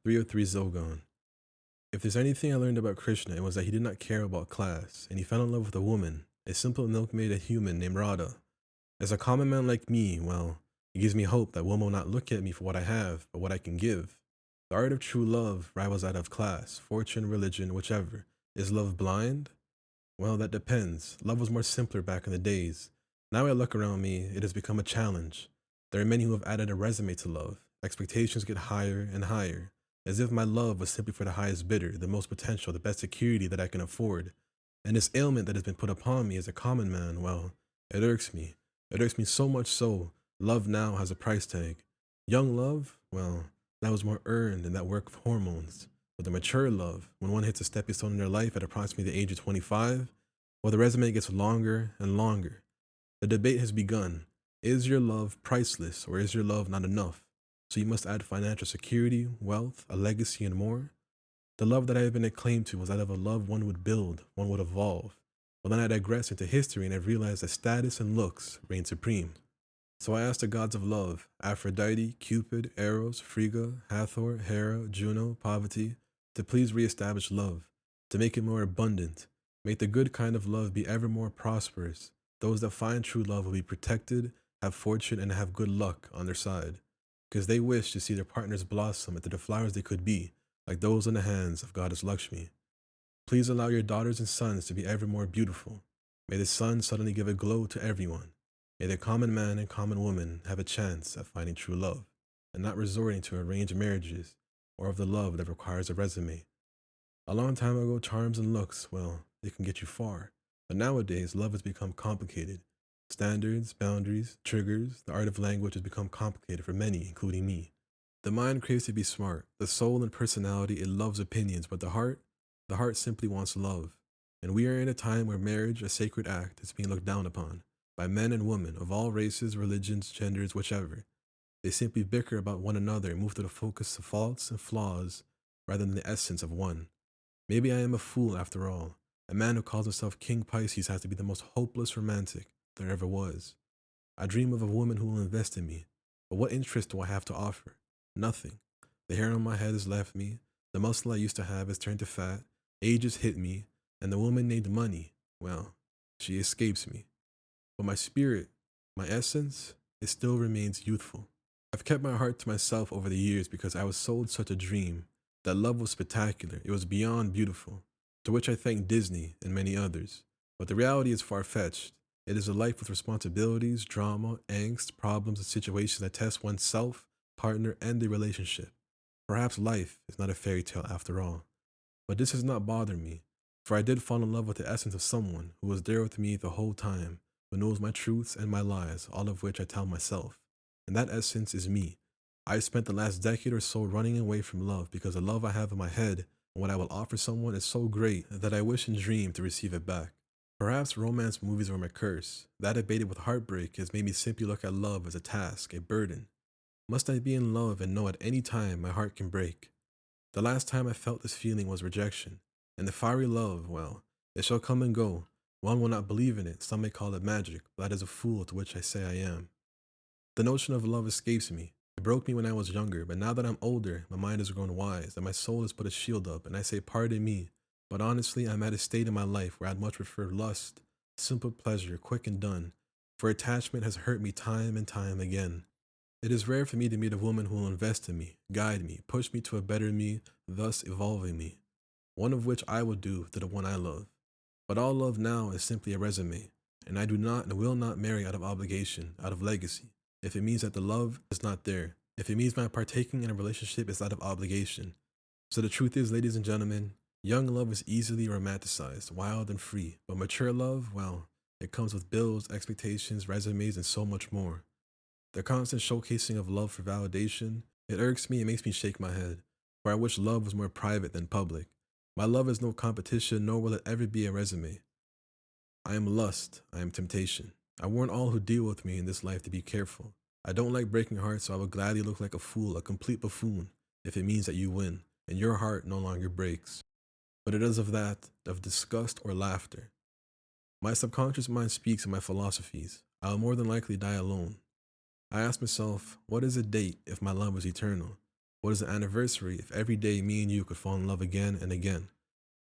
303 Zhogaun. If there's anything I learned about Krishna, it was that he did not care about class, and he fell in love with a woman, a simple milkmaid, a human named Radha. As a common man like me, well, it gives me hope that women will not look at me for what I have, but what I can give. The art of true love rivals that of class, fortune, religion, whichever. Is love blind? Well, that depends. Love was more simpler back in the days. Now I look around me, it has become a challenge. There are many who have added a resume to love. Expectations get higher and higher, as if my love was simply for the highest bidder, the most potential, the best security that I can afford. And this ailment that has been put upon me as a common man, well, it irks me. It irks me so much so, love now has a price tag. Young love, well, that was more earned than that work of hormones. But the mature love, when one hits a stepping stone in their life at approximately the age of 25, well, the resume gets longer and longer. The debate has begun. Is your love priceless or is your love not enough? So you must add financial security, wealth, a legacy, and more? The love that I have been acclaimed to was that of a love one would build, one would evolve. But then I digress into history and I realized that status and looks reign supreme. So I asked the gods of love, Aphrodite, Cupid, Eros, Frigga, Hathor, Hera, Juno, Parvati, to please reestablish love, to make it more abundant, make the good kind of love be ever more prosperous. Those that find true love will be protected, have fortune, and have good luck on their side, because they wish to see their partners blossom into the flowers they could be, like those in the hands of Goddess Lakshmi. Please allow your daughters and sons to be ever more beautiful. May the sun suddenly give a glow to everyone. May the common man and common woman have a chance at finding true love, and not resorting to arranged marriages, or of the love that requires a resume. A long time ago, charms and looks, well, they can get you far. But nowadays, love has become complicated. Standards, boundaries, triggers, the art of language has become complicated for many, including me. The mind craves to be smart. The soul and personality, it loves opinions, but the heart simply wants love. And we are in a time where marriage, a sacred act, is being looked down upon by men and women of all races, religions, genders, whichever. They simply bicker about one another and move to the focus of faults and flaws rather than the essence of one. Maybe I am a fool after all. A man who calls himself King Pisces has to be the most hopeless romantic there ever was. I dream of a woman who will invest in me, but what interest do I have to offer? Nothing. The hair on my head has left me, the muscle I used to have has turned to fat, age has hit me, and the woman named Money, well, she escapes me. But my spirit, my essence, it still remains youthful. I've kept my heart to myself over the years because I was sold such a dream. That love was spectacular, it was beyond beautiful, to which I thank Disney and many others. But the reality is far-fetched. It is a life with responsibilities, drama, angst, problems, and situations that test oneself, partner, and the relationship. Perhaps life is not a fairy tale after all. But this has not bothered me, for I did fall in love with the essence of someone who was there with me the whole time, who knows my truths and my lies, all of which I tell myself. And that essence is me. I spent the last decade or so running away from love because the love I have in my head and what I will offer someone is so great that I wish and dream to receive it back. Perhaps romance movies were my curse. That abated with heartbreak has made me simply look at love as a task, a burden. Must I be in love and know at any time my heart can break? The last time I felt this feeling was rejection. And the fiery love, well, it shall come and go. One will not believe in it, some may call it magic, but that is a fool to which I say I am. The notion of love escapes me. It broke me when I was younger, but now that I'm older, my mind has grown wise, and my soul has put a shield up, and I say pardon me. But honestly, I'm at a state in my life where I'd much prefer lust, simple pleasure, quick and done, for attachment has hurt me time and time again. It is rare for me to meet a woman who will invest in me, guide me, push me to a better me, thus evolving me, one of which I will do to the one I love. But all love now is simply a resume, and I do not and will not marry out of obligation, out of legacy. If it means that the love is not there, if it means my partaking in a relationship is out of obligation. So the truth is, ladies and gentlemen, young love is easily romanticized, wild and free, but mature love, well, it comes with bills, expectations, resumes, and so much more. The constant showcasing of love for validation, it irks me and makes me shake my head, for I wish love was more private than public. My love is no competition, nor will it ever be a resume. I am lust, I am temptation. I warn all who deal with me in this life to be careful. I don't like breaking hearts, so I would gladly look like a fool, a complete buffoon, if it means that you win, and your heart no longer breaks. But it is of that, of disgust or laughter. My subconscious mind speaks in my philosophies. I will more than likely die alone. I ask myself, what is a date if my love is eternal? What is an anniversary if every day me and you could fall in love again and again?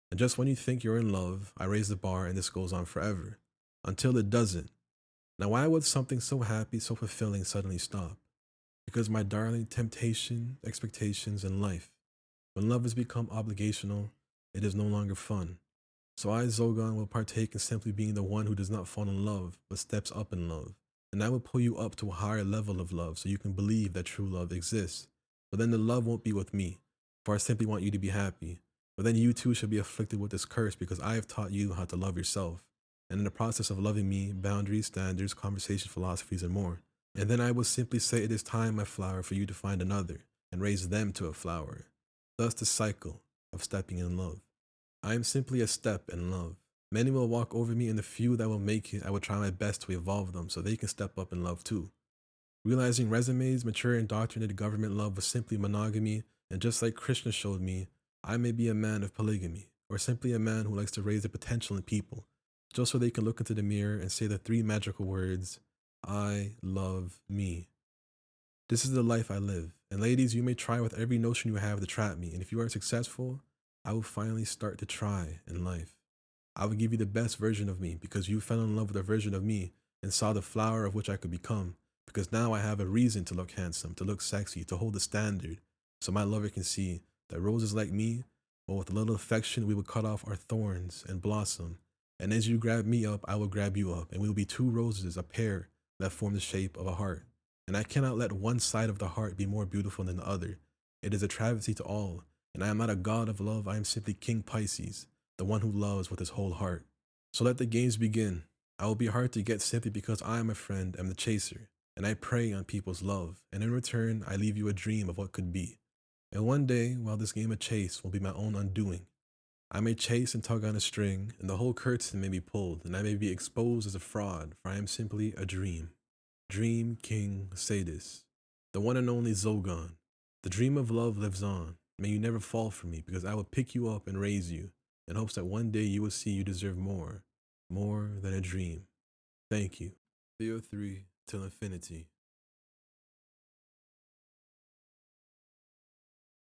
And just when you think you're in love, I raise the bar and this goes on forever. Until it doesn't. Now, why would something so happy, so fulfilling suddenly stop? Because, my darling, temptation, expectations, and life. When love has become obligational, it is no longer fun. So I, Zhogaun, will partake in simply being the one who does not fall in love, but steps up in love. And I will pull you up to a higher level of love so you can believe that true love exists. But then the love won't be with me, for I simply want you to be happy. But then you too shall be afflicted with this curse because I have taught you how to love yourself. And in the process of loving me, boundaries, standards, conversation, philosophies, and more. And then I will simply say it is time, my flower, for you to find another, and raise them to a flower. Thus the cycle of stepping in love. I am simply a step in love. Many will walk over me, and the few that will make it, I will try my best to evolve them so they can step up in love too. Realizing resumes, mature indoctrinated government love was simply monogamy, and just like Krishna showed me, I may be a man of polygamy, or simply a man who likes to raise the potential in people, just so they can look into the mirror and say the three magical words, I love me. This is the life I live. And ladies, you may try with every notion you have to trap me. And if you are successful, I will finally start to try in life. I will give you the best version of me because you fell in love with a version of me and saw the flower of which I could become. Because now I have a reason to look handsome, to look sexy, to hold a standard. So my lover can see that roses like me, well, with a little affection, we will cut off our thorns and blossom. And as you grab me up, I will grab you up. And we will be two roses, a pair that form the shape of a heart. And I cannot let one side of the heart be more beautiful than the other. It is a travesty to all, and I am not a god of love, I am simply King Pisces, the one who loves with his whole heart. So let the games begin. I will be hard to get simply because I am a friend, am the chaser, and I prey on people's love, and in return I leave you a dream of what could be. And one day, while this game of chase will be my own undoing, I may chase and tug on a string, and the whole curtain may be pulled, and I may be exposed as a fraud, for I am simply a dream. Dream King Sadis, the one and only Zhogaun. The dream of love lives on. May you never fall for me, because I will pick you up and raise you, in hopes that one day you will see you deserve more than a dream. Thank you. Theo 3 till infinity.